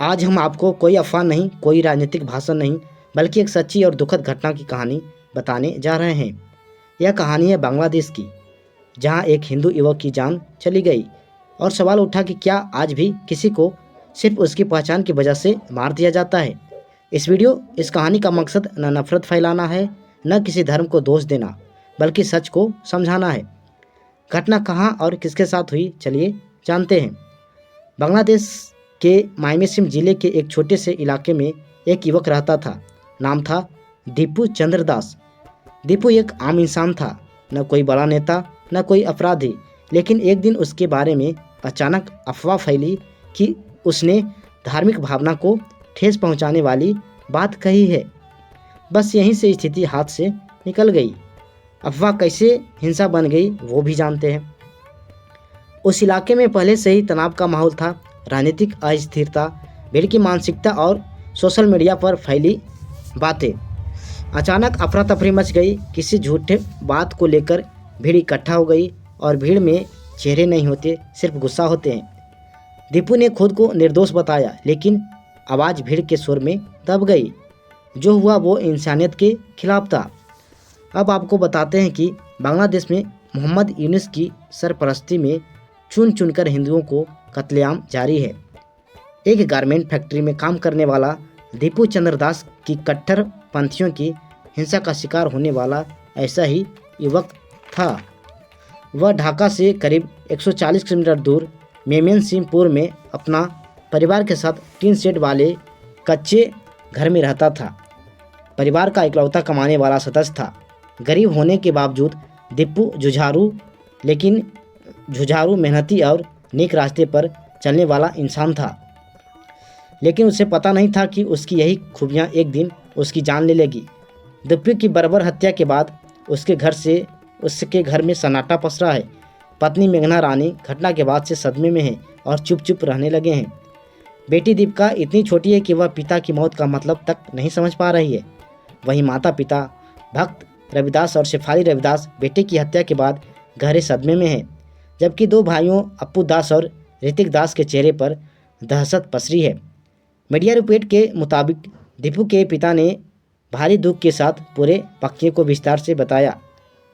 आज हम आपको कोई अफवाह नहीं, कोई राजनीतिक भाषण नहीं, बल्कि एक सच्ची और दुखद घटना की कहानी बताने जा रहे हैं। यह कहानी है बांग्लादेश की, जहां एक हिंदू युवक की जान चली गई और सवाल उठा कि क्या आज भी किसी को सिर्फ उसकी पहचान की वजह से मार दिया जाता है। इस कहानी का मकसद न नफरत फैलाना है, न किसी धर्म को दोष देना, बल्कि सच को समझाना है। घटना कहाँ और किसके साथ हुई, चलिए जानते हैं। बांग्लादेश के मायमेसिम जिले के एक छोटे से इलाके में एक युवक रहता था। नाम था दीपू चंद्र दास। दीपू एक आम इंसान था, न कोई बड़ा नेता, न कोई अपराधी। लेकिन एक दिन उसके बारे में अचानक अफवाह फैली कि उसने धार्मिक भावना को ठेस पहुंचाने वाली बात कही है। बस यहीं से स्थिति हाथ से निकल गई। अफवाह कैसे हिंसा बन गई वो भी जानते हैं। उस इलाके में पहले से ही तनाव का माहौल था। राजनीतिक अस्थिरता, भीड़ की मानसिकता और सोशल मीडिया पर फैली बातें। अचानक अफरा तफरी मच गई। किसी झूठे बात को लेकर भीड़ इकट्ठा हो गई और भीड़ में चेहरे नहीं होते, सिर्फ गुस्सा होते हैं। दीपू ने खुद को निर्दोष बताया, लेकिन आवाज़ भीड़ के सुर में दब गई। जो हुआ वो इंसानियत के खिलाफ था। अब आपको बताते हैं कि बांग्लादेश में मोहम्मद यूनुस की सरपरस्ती में चुन चुनकर हिंदुओं को कत्लेआम जारी है। एक गारमेंट फैक्ट्री में काम करने वाला दीपू चंद्र दास की कट्टर पंथियों की हिंसा का शिकार होने वाला ऐसा ही युवक था। वह ढाका से करीब 140 किलोमीटर दूर मेमेनसिंहपुर में अपना परिवार के साथ टीन शेड वाले कच्चे घर में रहता था। परिवार का इकलौता कमाने वाला सदस्य था। गरीब होने के बावजूद दीपू जुझारू, मेहनती और नेक रास्ते पर चलने वाला इंसान था। लेकिन उसे पता नहीं था कि उसकी यही खूबियाँ एक दिन उसकी जान ले लेगी। दीपू की बर्बर हत्या के बाद उसके घर में सन्नाटा पसरा है। पत्नी मेघना रानी घटना के बाद से सदमे में है और चुप चुप रहने लगे हैं। बेटी दीपिका इतनी छोटी है कि वह पिता की मौत का मतलब तक नहीं समझ पा रही है। वहीं माता पिता भक्त रविदास और शेफाली रविदास बेटे की हत्या के बाद गहरे सदमे में हैं, जबकि दो भाइयों अप्पू दास और ऋतिक दास के चेहरे पर दहशत पसरी है। मीडिया रिपोर्ट के मुताबिक दीपू के पिता ने भारी दुख के साथ पूरे वाकये को विस्तार से बताया।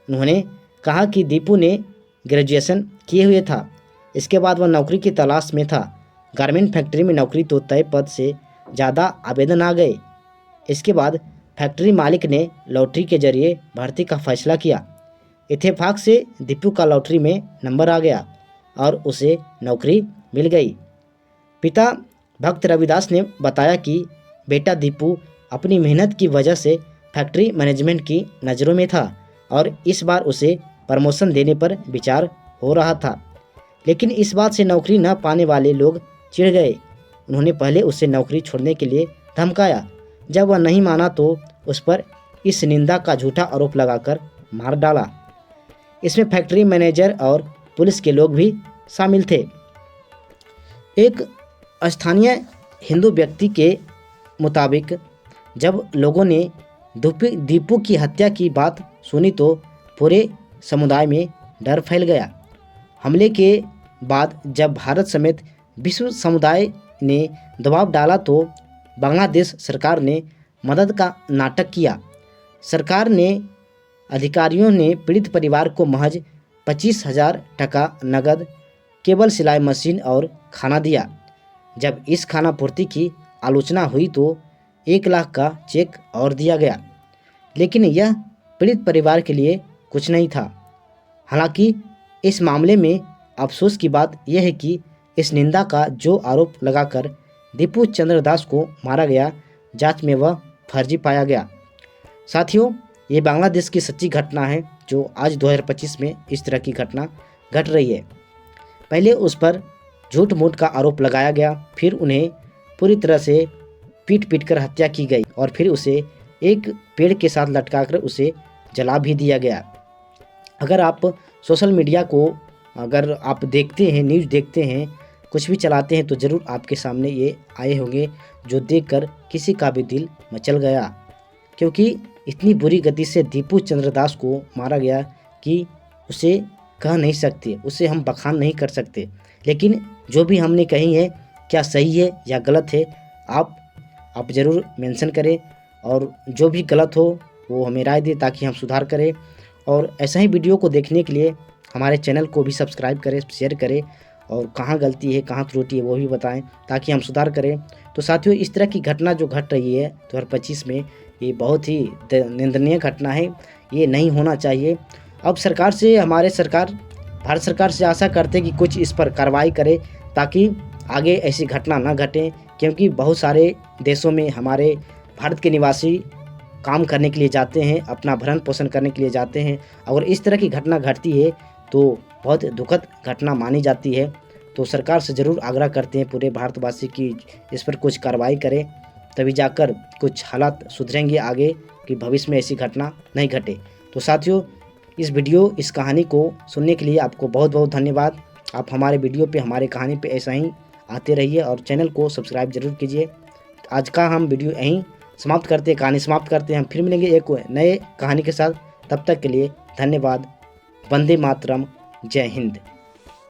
उन्होंने कहा कि दीपू ने ग्रेजुएशन किए हुए था। इसके बाद वह नौकरी की तलाश में था। गारमेंट फैक्ट्री में नौकरी तो तय पद से ज़्यादा आवेदन आ गए। इसके बाद फैक्ट्री मालिक ने लॉटरी के जरिए भर्ती का फैसला किया। इत्तेफाक से दीपू का लॉटरी में नंबर आ गया और उसे नौकरी मिल गई। पिता भक्त रविदास ने बताया कि बेटा दीपू अपनी मेहनत की वजह से फैक्ट्री मैनेजमेंट की नज़रों में था और इस बार उसे प्रमोशन देने पर विचार हो रहा था। लेकिन इस बात से नौकरी न पाने वाले लोग चिढ़ गए। उन्होंने पहले उसे नौकरी छोड़ने के लिए धमकाया। जब वह नहीं माना तो उस पर इस निंदा का झूठा आरोप लगाकर मार डाला। इसमें फैक्ट्री मैनेजर और पुलिस के लोग भी शामिल थे। एक स्थानीय हिंदू व्यक्ति के मुताबिक जब लोगों ने दीपू की हत्या की बात सुनी तो पूरे समुदाय में डर फैल गया। हमले के बाद जब भारत समेत विश्व समुदाय ने दबाव डाला तो बांग्लादेश सरकार ने मदद का नाटक किया। सरकार ने अधिकारियों ने पीड़ित परिवार को महज 25,000 टका नगद, केबल सिलाई मशीन और खाना दिया। जब इस खाना पूर्ति की आलोचना हुई तो 1 लाख का चेक और दिया गया। लेकिन यह पीड़ित परिवार के लिए कुछ नहीं था। हालांकि इस मामले में अफसोस की बात यह है कि इस निंदा का जो आरोप लगाकर दीपू चंद्र दास को मारा गया, जांच में वह फर्जी पाया गया। साथियों, ये बांग्लादेश की सच्ची घटना है जो आज 2025 में इस तरह की घटना घट रही है। पहले उस पर झूठ मूठ का आरोप लगाया गया, फिर उन्हें पूरी तरह से पीट कर हत्या की गई और फिर उसे एक पेड़ के साथ लटकाकर उसे जला भी दिया गया। अगर आप सोशल मीडिया को अगर आप देखते हैं, न्यूज़ देखते हैं, कुछ भी चलाते हैं तो ज़रूर आपके सामने ये आए होंगे जो देखकर किसी का भी दिल मचल गया, क्योंकि इतनी बुरी गति से दीपू चंद्र दास को मारा गया कि उसे कह नहीं सकते, उसे हम बखान नहीं कर सकते। लेकिन जो भी हमने कही है क्या सही है या गलत है, आप ज़रूर मेंशन करें, और जो भी गलत हो वो हमें राय दें ताकि हम सुधार करें। और ऐसा ही वीडियो को देखने के लिए हमारे चैनल को भी सब्सक्राइब करें, शेयर करें, और कहाँ गलती है कहाँ त्रुटि है वो भी बताएं ताकि हम सुधार करें। तो साथियों, इस तरह की घटना जो घट रही है 2025 में, ये बहुत ही निंदनीय घटना है, ये नहीं होना चाहिए। अब सरकार से भारत सरकार से आशा करते हैं कि कुछ इस पर कार्रवाई करे ताकि आगे ऐसी घटना ना घटे, क्योंकि बहुत सारे देशों में हमारे भारत के निवासी काम करने के लिए जाते हैं, अपना भरण पोषण करने के लिए जाते हैं। अगर इस तरह की घटना घटती है तो बहुत दुखद घटना मानी जाती है। तो सरकार से ज़रूर आग्रह करते हैं पूरे भारतवासी की इस पर कुछ कार्रवाई करें, तभी जाकर कुछ हालात सुधरेंगे आगे, कि भविष्य में ऐसी घटना नहीं घटे। तो साथियों, इस कहानी को सुनने के लिए आपको बहुत बहुत धन्यवाद। आप हमारे वीडियो पे, हमारे कहानी पे ऐसा ही आते रहिए और चैनल को सब्सक्राइब जरूर कीजिए। आज का हम वीडियो यहीं समाप्त करते हैं, कहानी समाप्त करते हैं। हम फिर मिलेंगे एक नए कहानी के साथ। तब तक के लिए धन्यवाद। वंदे मातरम। जय हिंद।